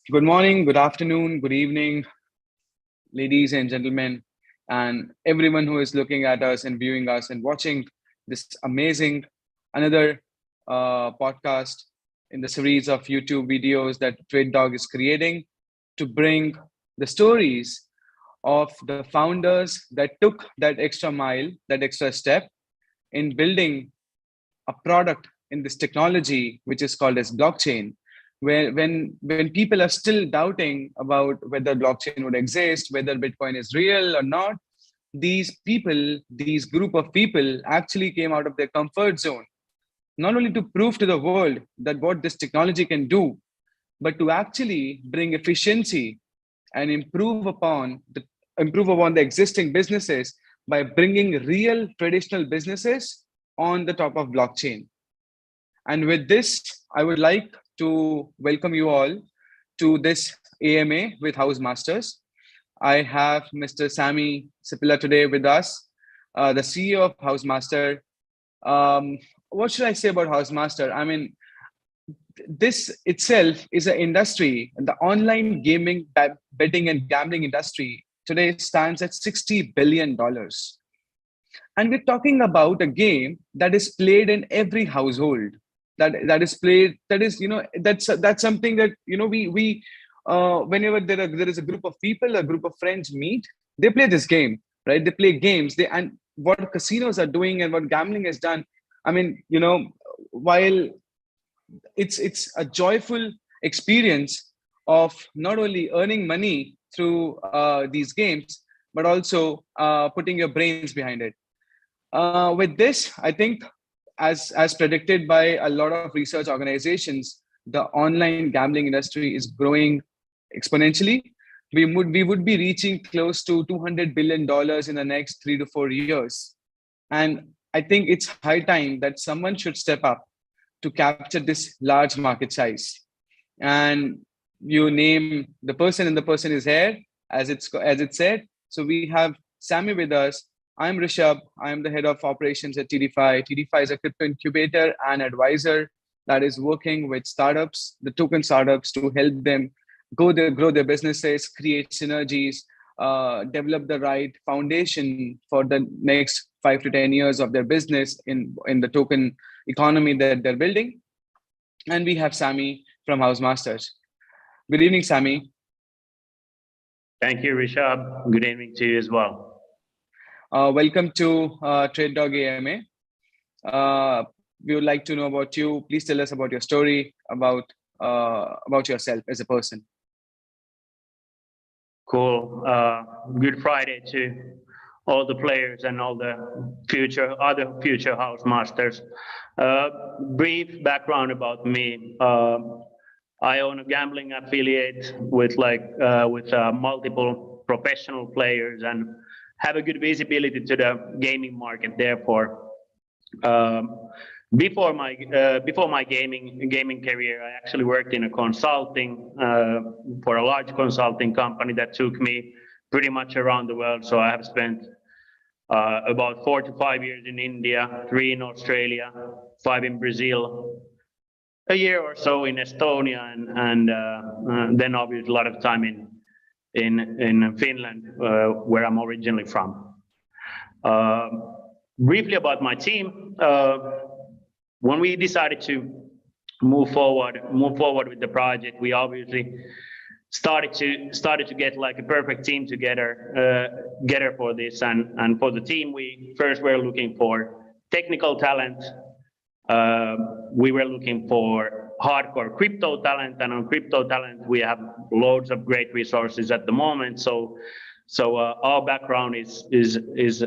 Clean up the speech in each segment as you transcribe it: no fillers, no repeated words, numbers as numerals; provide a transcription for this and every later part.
Good morning, good afternoon, good evening, ladies and gentlemen, and everyone who is looking at us and viewing us and watching this amazing another podcast in the series of YouTube videos that TradeDog is creating to bring the stories of the founders that took that extra mile, that extra step in building a product in this technology which is called as blockchain, where when people are still doubting about whether blockchain would exist, whether bitcoin is real or not, these group of people actually came out of their comfort zone, not only to prove to the world that what this technology can do, but to actually bring efficiency and improve upon the existing businesses by bringing real traditional businesses on the top of blockchain. And with this, I would like to welcome you all to this AMA with Housemasters. I have Mr. SAMI SIPILA today with us, the CEO of Housemaster. What should I say about Housemaster? I mean, this itself is an industry, the online gaming, betting, and gambling industry today stands at $60 billion. And we're talking about a game that is played in every household. That is played. That is, that's something that we whenever there is a group of people, a group of friends meet, they play this game, right? They play games. And what casinos are doing and what gambling has done. I mean, while it's a joyful experience of not only earning money through these games, but also putting your brains behind it. With this, I think, as predicted by a lot of research organizations, the online gambling industry is growing exponentially. We would be reaching close to $200 billion in the next 3 to 4 years, and I think it's high time that someone should step up to capture this large market size. And you name the person, and the person is here, as it said. So we have Sammy with us. I'm Rishabh. I'm the head of operations at TDFi. TDFi is a crypto incubator and advisor that is working with startups, the token startups, to help them grow their businesses, create synergies, develop the right foundation for the next 5 to 10 years of their business in the token economy that they're building. And we have Sammy from Housemasters. Good evening, Sammy. Thank you, Rishabh. Good evening to you as well. Welcome to TradeDog AMA. We would like to know about you. Please tell us about your story, about yourself as a person. Cool. Good Friday to all the players and all the other future house masters. Brief background about me. I own a gambling affiliate with multiple professional players and have a good visibility to the gaming market. Therefore, before my gaming career, I actually worked in a consulting for a large consulting company that took me pretty much around the world. So I have spent about 4 to 5 years in India, 3 in Australia, 5 in Brazil, a year or so in Estonia, and then obviously a lot of time in Finland, where I'm originally from. Briefly about my team, when we decided to move forward with the project, we obviously started to get like a perfect team together for this. And for the team, we first were looking for technical talent. We were looking for hardcore crypto talent, and on crypto talent, we have loads of great resources at the moment. So our background is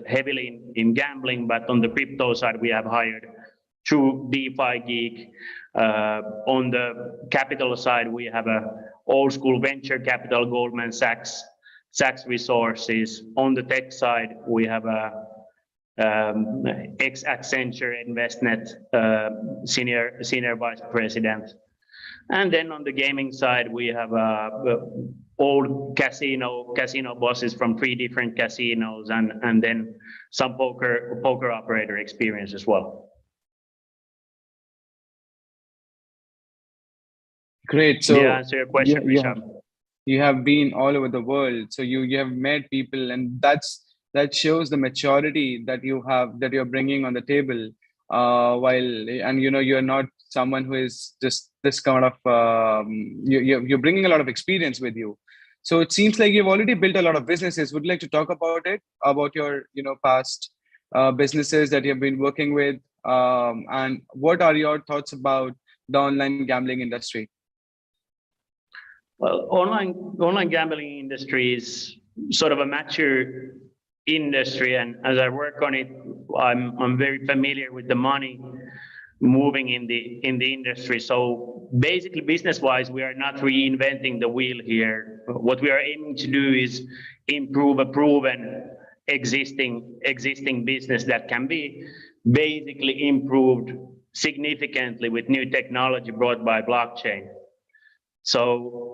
heavily in gambling, but on the crypto side, we have hired true DeFi geek. On the capital side, we have a old school venture capital, Goldman Sachs resources. On the tech side, we have a ex-Accenture InvestNet senior vice president. And then on the gaming side, we have old casino bosses from 3 different casinos, and then some poker operator experience as well. Great. Did I So answer your you question, you have Rishab? you have been all over the world, so you have met people, and that shows the maturity that you're bringing on the table. While and you're not someone who is just this kind of you're bringing a lot of experience with you. So it seems like you've already built a lot of businesses. Would you like to talk about it, about your past businesses that you've been working with, and what are your thoughts about the online gambling industry? Well, online gambling industry is sort of a mature industry, and as I work on it, I'm very familiar with the money moving in the industry. So basically, business-wise, we are not reinventing the wheel here. What we are aiming to do is improve a proven existing business that can be basically improved significantly with new technology brought by blockchain. So,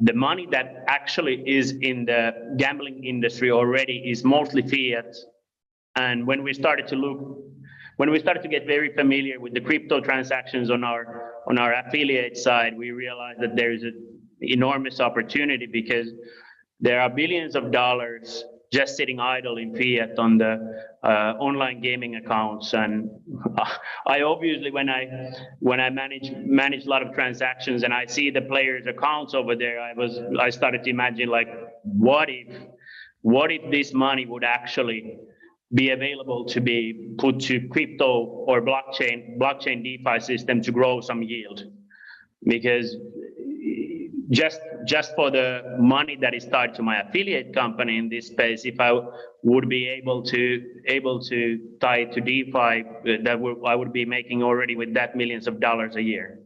the money that actually is in the gambling industry already is mostly fiat. And when we started to get very familiar with the crypto transactions on our affiliate side, we realized that there is an enormous opportunity because there are billions of dollars just sitting idle in fiat on the online gaming accounts. And I obviously, when I manage a lot of transactions and I see the players' accounts over there, I started to imagine, like, what if this money would actually be available to be put to crypto or blockchain DeFi system to grow some yield? Because just for the money that is tied to my affiliate company in this space, if I would be able to tie it to DeFi, I would be making already with that millions of dollars a year.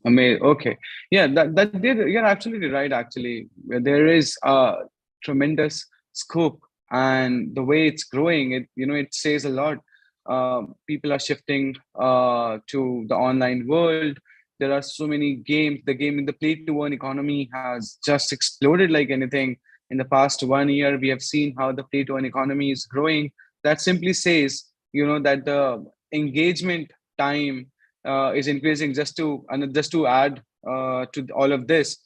Amazing. Okay. Yeah, you're absolutely right. Actually, there is a tremendous scope, and the way it's growing, it says a lot. People are shifting to the online world. There are so many games. The play to earn economy has just exploded like anything. In the past 1 year, we have seen how the play to earn economy is growing. That simply says, that the engagement time is increasing. Just to add to all of this,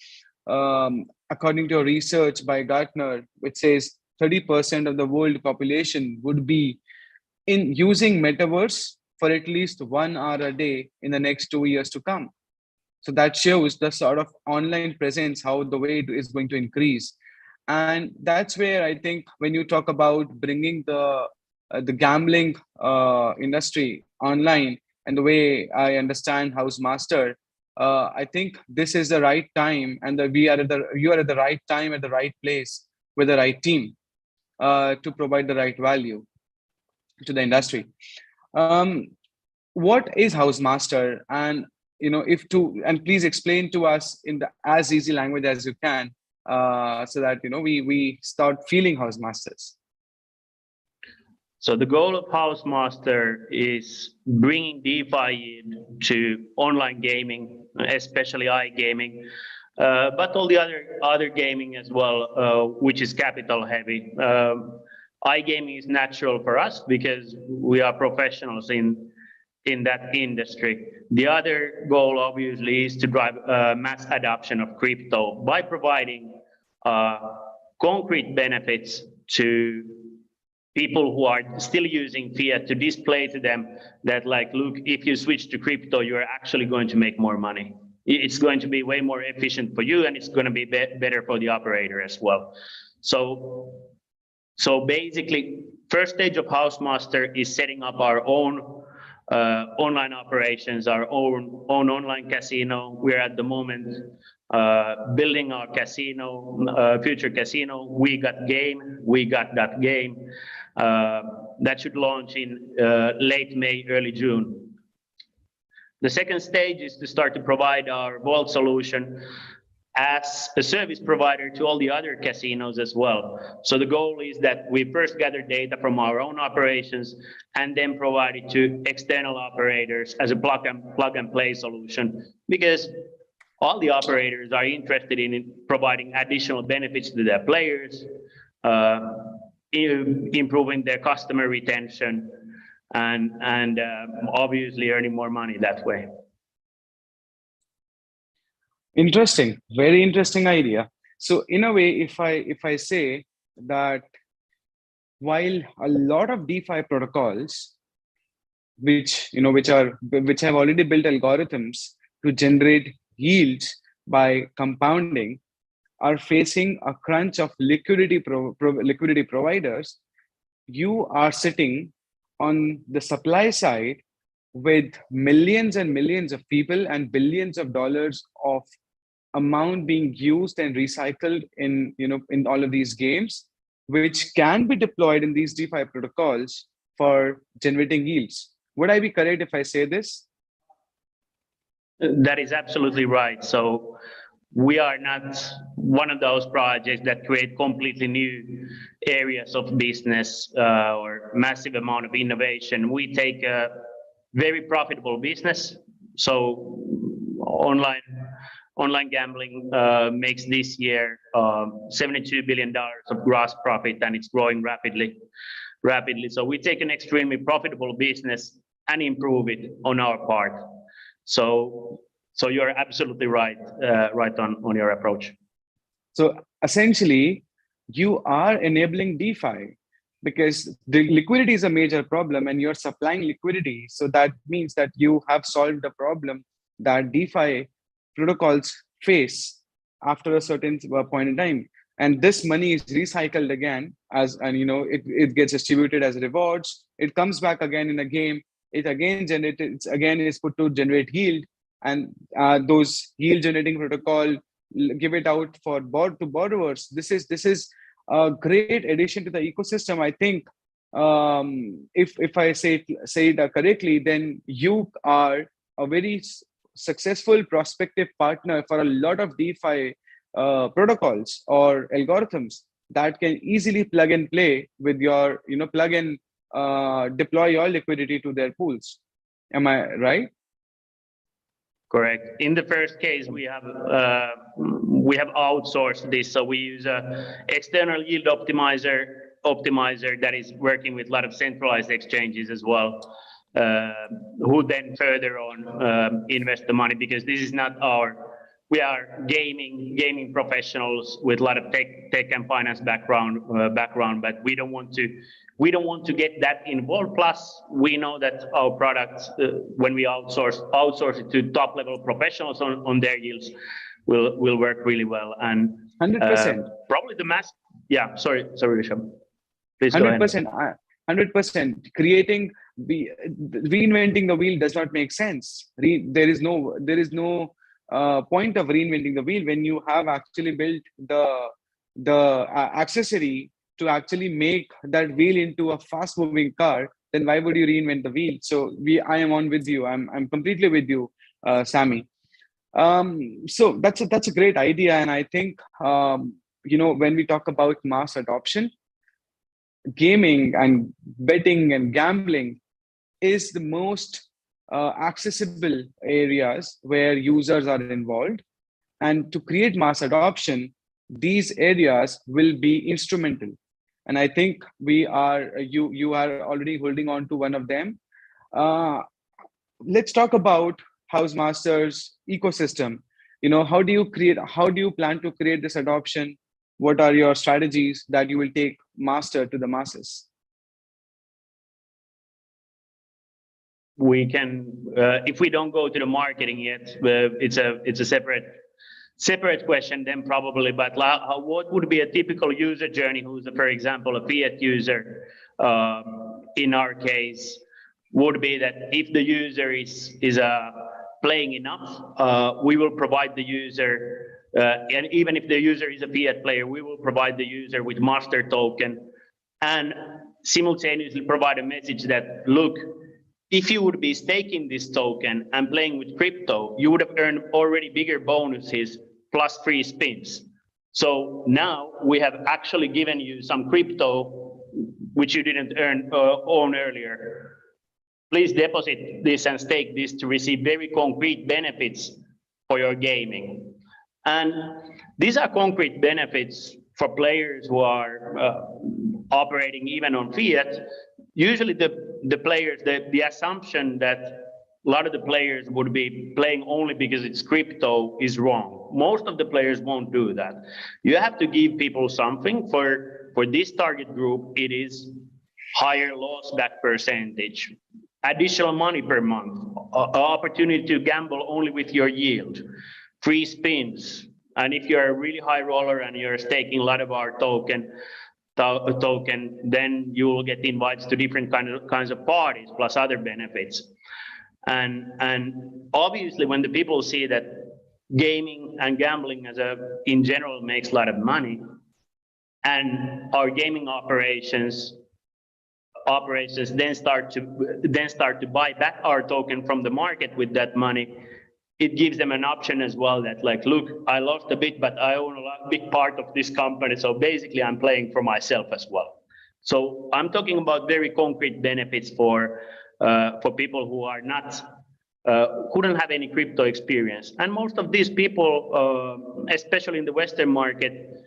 according to a research by Gartner, which says 30% of the world population would be in using metaverse for at least 1 hour a day in the next 2 years to come. So that shows the sort of online presence, how the way it is going to increase. And that's where I think when you talk about bringing the gambling industry online, and the way I understand Housemaster, I think this is the right time, and that you are at the right time at the right place with the right team to provide the right value to the industry. Um, what is Housemaster, and if to and please explain to us in the as easy language as you can, so that we start feeling Housemasters. So the goal of Housemaster is bringing DeFi to online gaming, especially iGaming, but all the other gaming as well, which is capital heavy. iGaming is natural for us because we are professionals in that industry. The other goal, obviously, is to drive mass adoption of crypto by providing concrete benefits to people who are still using fiat, to display to them that, like, look, if you switch to crypto, you're actually going to make more money. It's going to be way more efficient for you, and it's going to be better for the operator as well. So basically, first stage of Housemaster is setting up our own online operations, our own online casino. We're at the moment building our casino, future casino. We got that game. That should launch in late May, early June. The second stage is to start to provide our vault solution as a service provider to all the other casinos as well. So the goal is that we first gather data from our own operations and then provide it to external operators as a plug and play solution, because all the operators are interested in providing additional benefits to their players, improving their customer retention, and obviously earning more money that way. Interesting, very interesting idea. So in a way, if I say that while a lot of DeFi protocols, which have already built algorithms to generate yields by compounding, are facing a crunch of liquidity providers, you are sitting on the supply side with millions and millions of people and billions of dollars of amount being used and recycled in all of these games, which can be deployed in these DeFi protocols for generating yields. Would I be correct if I say this? That is absolutely right. So we are not one of those projects that create completely new areas of business or massive amount of innovation. We take a very profitable business. So online gambling makes this year $72 billion of gross profit, and it's growing rapidly. So we take an extremely profitable business and improve it on our part. So you're absolutely right, on your approach. So essentially, you are enabling DeFi because the liquidity is a major problem and you're supplying liquidity. So that means that you have solved the problem that DeFi protocols face after a certain point in time. And this money is recycled again it gets distributed as rewards. It comes back again in a game. It again is put to generate yield, and those yield generating protocol give it out to borrowers. This is a great addition to the ecosystem. I think if I say it correctly, then you are a very successful prospective partner for a lot of DeFi protocols or algorithms that can easily plug and play with your plug and deploy your liquidity to their pools. Am I right? Correct. In the first case, we have outsourced this, so we use a external yield optimizer that is working with a lot of centralized exchanges as well, who then further on invest the money, because this is not we are gaming professionals with a lot of tech and finance background, but we don't want to get that involved. Plus, we know that our products, when we outsource it to top level professionals on their yields, will work really well. And 100%. Probably the mass. Yeah, sorry, Rishabh. Please go ahead. 100%. Reinventing the wheel does not make sense. There is no point of reinventing the wheel when you have actually built the accessory to actually make that wheel into a fast moving car. Then why would you reinvent the wheel? So I am on with you. I'm completely with you, SAMI. So that's a great idea, and I think when we talk about mass adoption, gaming and betting and gambling is the most accessible areas where users are involved, and to create mass adoption, these areas will be instrumental. And I think you are already holding on to one of them. Let's talk about Housemaster's ecosystem. How do you plan to create this adoption? What are your strategies that you will take Master to the masses? We can, if we don't go to the marketing yet, it's a separate question then probably, but what would be a typical user journey who's, for example, a fiat user in our case, would be that if the user is playing enough, we will provide the user, and even if the user is a fiat player, we will provide the user with master token and simultaneously provide a message that, look, if you would be staking this token and playing with crypto, you would have earned already bigger bonuses plus free spins. So now we have actually given you some crypto which you didn't own earlier. Please deposit this and stake this to receive very concrete benefits for your gaming. And these are concrete benefits for players who are operating even on fiat. usually the players, the assumption that a lot of the players would be playing only because it's crypto is wrong. Most of the players won't do that. You have to give people something. For this target group, it is higher loss back percentage, additional money per month, opportunity to gamble only with your yield, free spins. And if you're a really high roller and you're staking a lot of our token, then you will get invites to different kinds of parties plus other benefits. And obviously, when the people see that gaming and gambling in general makes a lot of money, and our gaming operations then start to buy back our token from the market with that money, it gives them an option as well that, like, look, I lost a bit, but I own a big part of this company, so basically I'm playing for myself as well. So I'm talking about very concrete benefits for people who are not who don't have any crypto experience. And most of these people, especially in the Western market,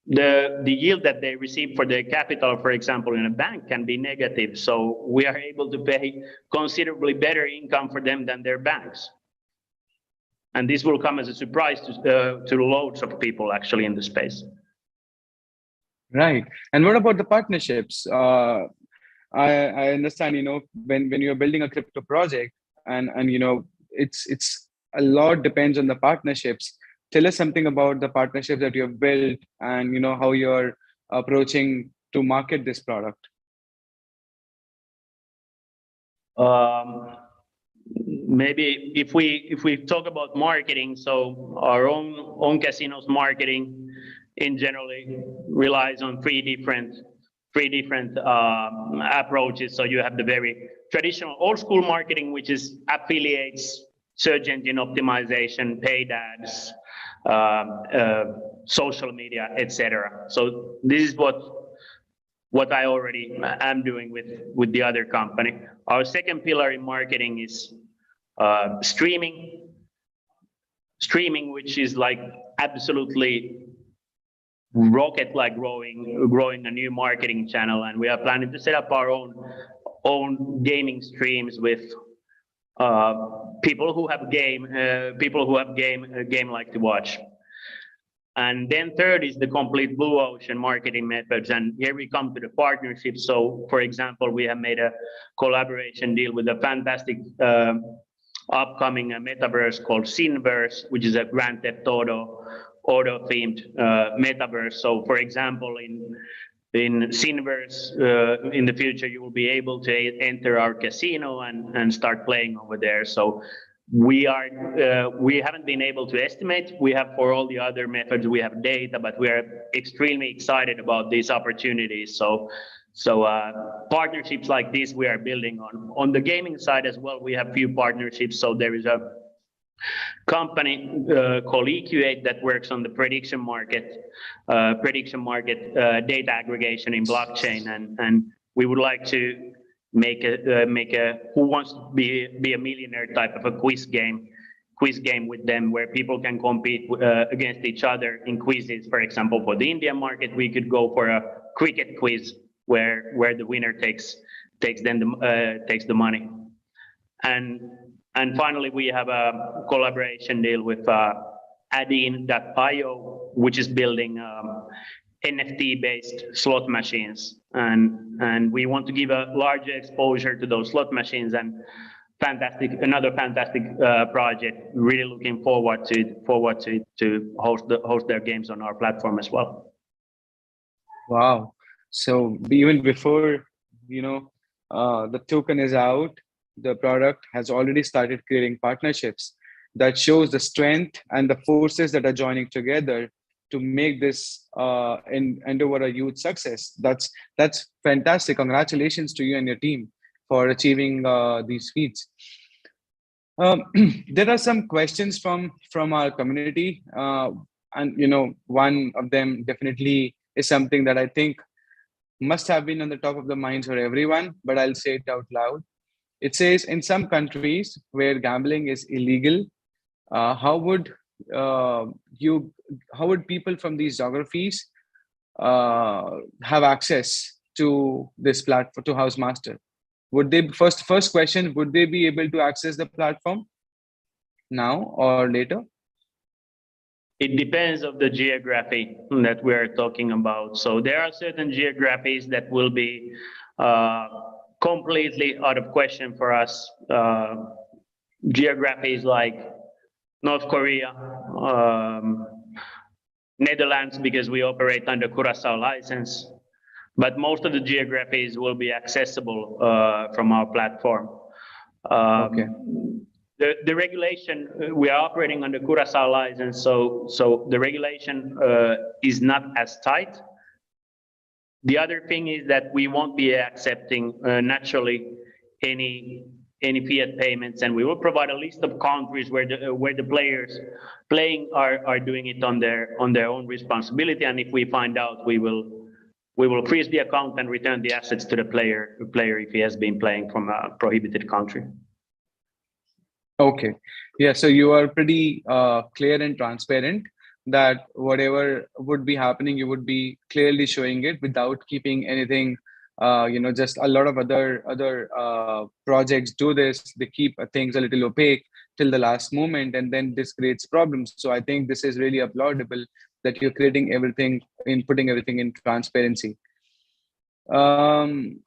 the yield that they receive for their capital, for example, in a bank can be negative. So we are able to pay considerably better income for them than their banks. And this will come as a surprise to loads of people actually in the space. Right. And what about the partnerships? I understand, when you're building a crypto project and it's a lot depends on the partnerships. Tell us something about the partnerships that you have built and how you're approaching to market this product. Maybe if we talk about marketing, so our own casinos marketing in generally relies on three different approaches. So you have the very traditional old school marketing, which is affiliates, search engine optimization, paid ads, social media, etc. So this is what I already am doing with the other company. Our second pillar in marketing is streaming, which is like absolutely rocket like growing a new marketing channel, and we are planning to set up our own gaming streams with people who have game like to watch. And then third is the complete blue ocean marketing methods, and here we come to the partnership. So for example, we have made a collaboration deal with a fantastic upcoming metaverse called Sinverse, which is a Grand Theft Auto themed metaverse. So for example, in Sinverse, in the future, you will be able to enter our casino and start playing over there. So we haven't been able to estimate. We have for all the other methods, we have data, but we are extremely excited about these opportunities. So partnerships like this we are building on. On the gaming side as well, we have few partnerships. So there is a company called EQ8 that works on the prediction market data aggregation in blockchain, and we would like to make a who wants to be a millionaire type of a quiz game with them, where people can compete against each other in quizzes. For example, for the Indian market, we could go for a cricket quiz where the winner takes the money. And finally, we have a collaboration deal with Adin.io, which is building NFT-based slot machines, and we want to give a larger exposure to those slot machines. And another fantastic project. Really looking forward to host their games on our platform as well. Wow! So even before the token is out, the product has already started creating partnerships. That shows the strength and the forces that are joining together to make this endeavor a huge success. That's fantastic. Congratulations to you and your team for achieving these feats. There are some questions from our community, and one of them definitely is something that I think must have been on the top of the minds for everyone, but I'll say it out loud. It says, in some countries where gambling is illegal, how would people from these geographies have access to this platform, to Housemaster? Would they first question, would they be able to access the platform now or later? It depends of the geography that we're talking about. So there are certain geographies that will be completely out of question for us. Geographies like North Korea, Netherlands, because we operate under Curaçao license. But most of the geographies will be accessible from our platform. Okay. The regulation, we are operating under Curaçao license, so the regulation is not as tight. The other thing is that we won't be accepting naturally any fiat payments, and we will provide a list of countries where the players playing are doing it on their own responsibility, and if we find out, we will freeze the account and return the assets to the player if he has been playing from a prohibited country. Okay. Yeah. So you are pretty clear and transparent that whatever would be happening, you would be clearly showing it without keeping anything. Just a lot of other projects do this. They keep things a little opaque till the last moment, and then this creates problems. So I think this is really applaudable that you're creating everything, putting everything in transparency. Then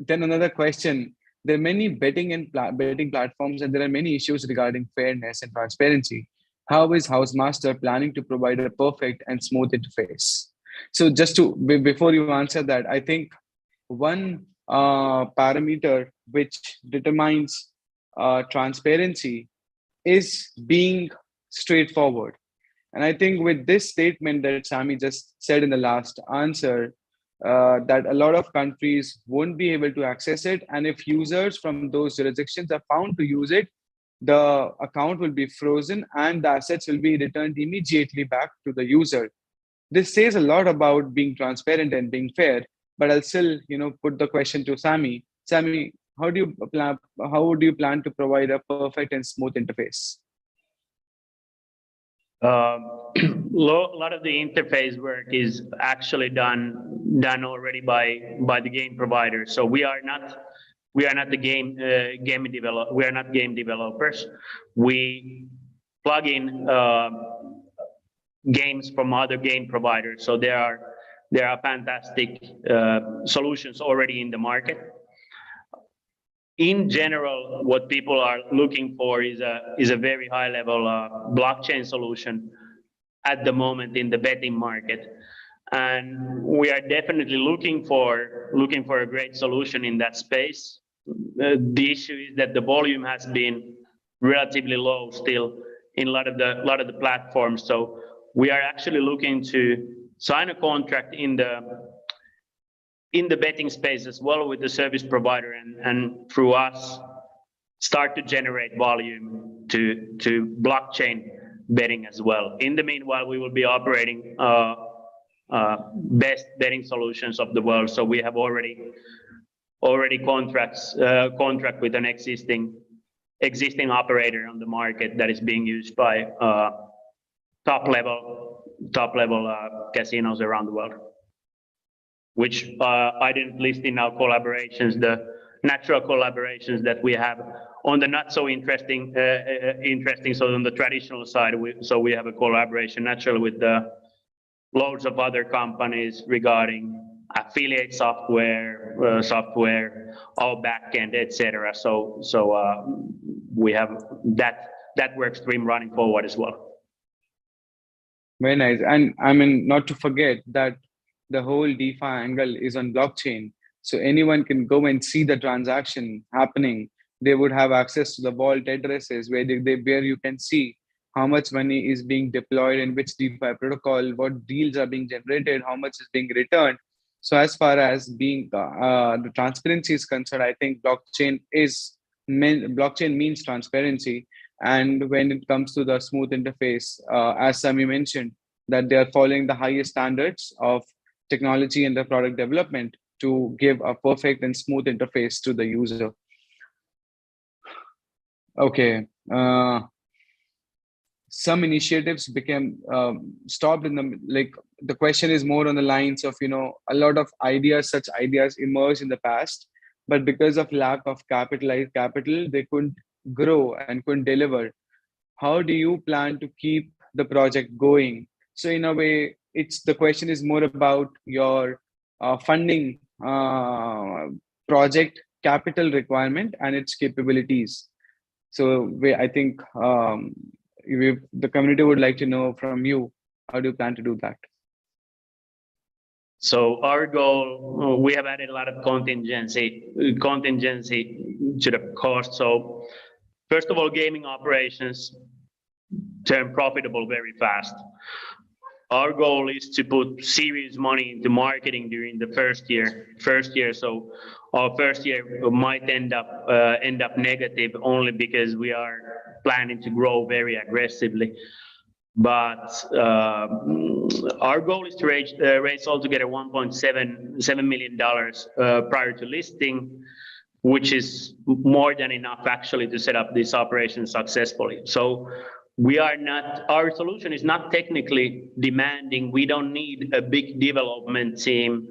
another question. There are many betting platforms, and there are many issues regarding fairness and transparency. How is Housemaster planning to provide a perfect and smooth interface? So just before you answer that, I think one parameter which determines transparency is being straightforward. And I think with this statement that Sami just said in the last answer, that a lot of countries won't be able to access it. And if users from those jurisdictions are found to use it, the account will be frozen and the assets will be returned immediately back to the user. This says a lot about being transparent and being fair, but I'll still, put the question to Sami. Sami, how do you plan to provide a perfect and smooth interface? A lot of the interface work is actually done already by the game provider. So we are not the game developer. We are not game developers. We plug in games from other game providers. So there are fantastic solutions already in the market. In general, what people are looking for is a very high level blockchain solution at the moment in the betting market, and we are definitely looking for a great solution in that space. The issue is that the volume has been relatively low still in a lot of the platforms. So we are actually looking to sign a contract in the betting space as well with the service provider, and through us start to generate volume to blockchain betting as well. In the meanwhile, we will be operating best betting solutions of the world. So we have already contract with an existing operator on the market that is being used by top level casinos around the world, which I didn't list in our collaborations, the natural collaborations that we have on the not so interesting. So on the traditional side, we have a collaboration naturally with loads of other companies regarding affiliate software, our backend, etc. So we have that work stream running forward as well. Very nice. And I mean, not to forget that the whole DeFi angle is on blockchain. So anyone can go and see the transaction happening. They would have access to the vault addresses where you can see how much money is being deployed in which DeFi protocol, what deals are being generated, how much is being returned. So as far as being the transparency is concerned, I think blockchain means transparency. And when it comes to the smooth interface, as Sami mentioned, that they are following the highest standards of technology and the product development to give a perfect and smooth interface to the user. Okay. some initiatives became stopped in the, like, the question is more on the lines of, a lot of ideas, such ideas emerged in the past, but because of lack of capital, they couldn't grow and couldn't deliver. How do you plan to keep the project going? So in a way, it's the question is more about your funding, project capital requirement and its capabilities. So I think the community would like to know from you, how do you plan to do that? So our goal, we have added a lot of contingency to the cost. So first of all, gaming operations turn profitable very fast. Our goal is to put serious money into marketing during the first year. So our first year might end up negative only because we are planning to grow very aggressively. But our goal is to raise altogether $1.7 million prior to listing, which is more than enough actually to set up this operation successfully. So our solution is not technically demanding. We don't need a big development team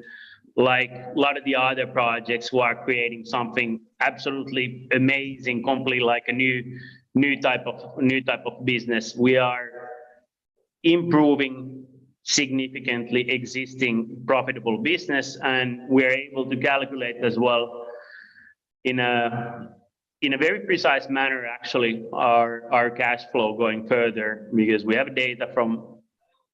like a lot of the other projects who are creating something absolutely amazing, completely like a new type of business. We are improving significantly existing profitable business, and we're able to calculate as well in a very precise manner, actually, our cash flow going further, because we have data from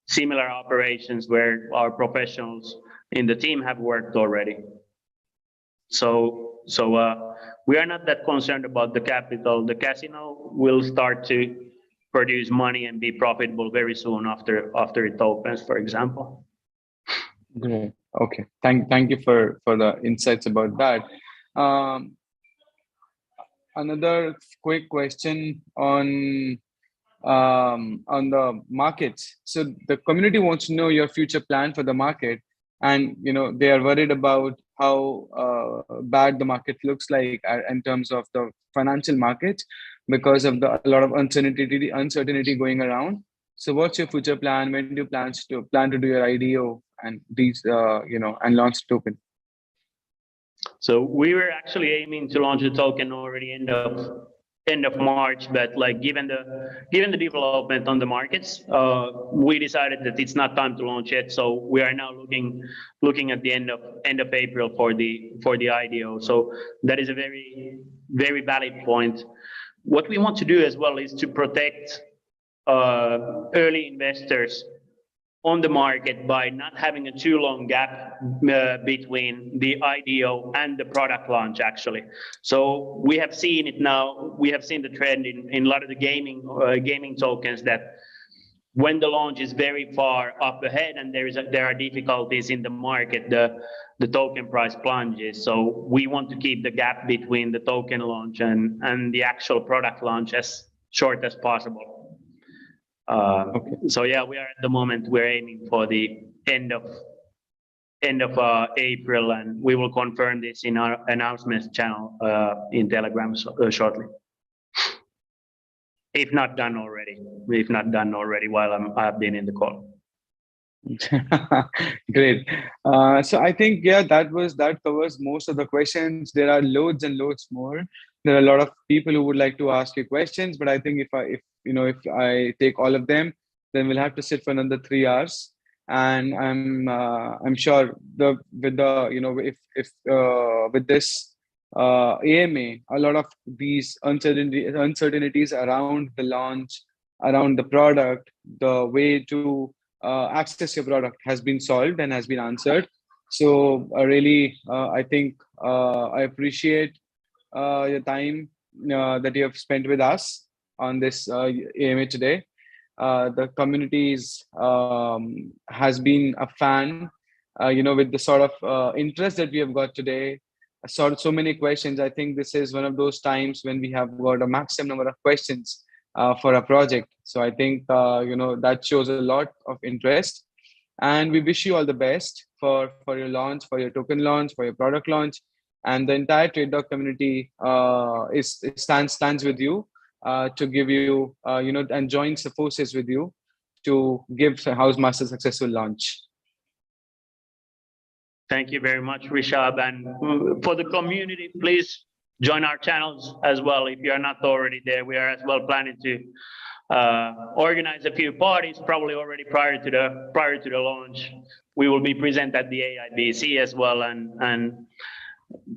similar operations where our professionals in the team have worked already. So we are not that concerned about the capital. The casino will start to produce money and be profitable very soon after it opens, for example. Great. Okay. Thank you for the insights about that. Another quick question on the markets. So the community wants to know your future plan for the market, and they are worried about how bad the market looks like in terms of the financial markets because of a lot of uncertainty going around. So what's your future plan? When do you plan to do your IDO and these and launch the token? So we were actually aiming to launch the token already end of March, but like given the development on the markets, we decided that it's not time to launch yet. So we are now looking at the end of April for the IDO. So that is a very, very valid point. What we want to do as well is to protect early investors on the market by not having a too long gap between the IDO and the product launch, actually. So we have seen it now. We have seen the trend in a lot of the gaming tokens that when the launch is very far up ahead and there are difficulties in the market, the token price plunges. So we want to keep the gap between the token launch and the actual product launch as short as possible. Okay. So yeah, we are at the moment, we're aiming for the end of April, and we will confirm this in our announcements channel in Telegram shortly. If not done already while I've been in the call. Great. So I think, yeah, that covers most of the questions. There are loads and loads more. There are a lot of people who would like to ask you questions, but I think if I take all of them, then we'll have to sit for another 3 hours. And I'm sure with this AMA, a lot of these uncertainties around the launch, around the product, the way to access your product has been solved and has been answered. So I think I appreciate your time that you have spent with us on this AMA today. The community has been a fan, with the sort of interest that we have got today. So many questions. I think this is one of those times when we have got a maximum number of questions for a project. So I think that shows a lot of interest, and we wish you all the best for your launch, for your token launch, for your product launch, and the entire TradeDog community stands with you. to give you, and join the forces with you to give Housemaster successful launch. Thank you very much, Rishabh. And for the community, please join our channels as well. If you are not already there, we are as well planning to organize a few parties, probably already prior to the launch. We will be present at the AIBC as well, and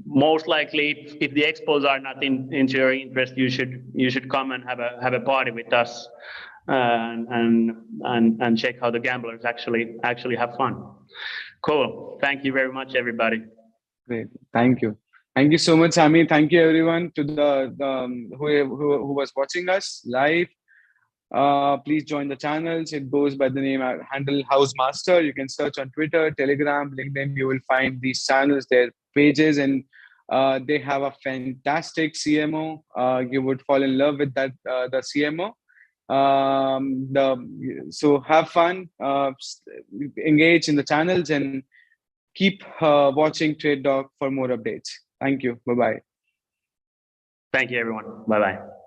most likely, if the expos are not into your interest, you should come and have a party with us, and check how the gamblers actually have fun. Cool. Thank you very much, everybody. Great. Thank you. Thank you so much, Sami. Thank you, everyone, to the who was watching us live. Please join the channels. It goes by the name handle Housemaster. You can search on Twitter, Telegram, LinkedIn. You will find these channels, their pages, and they have a fantastic CMO. You would fall in love with that the CMO. So have fun, engage in the channels, and keep watching TradeDog for more updates. Thank you. Bye-bye. Thank you, everyone. Bye-bye.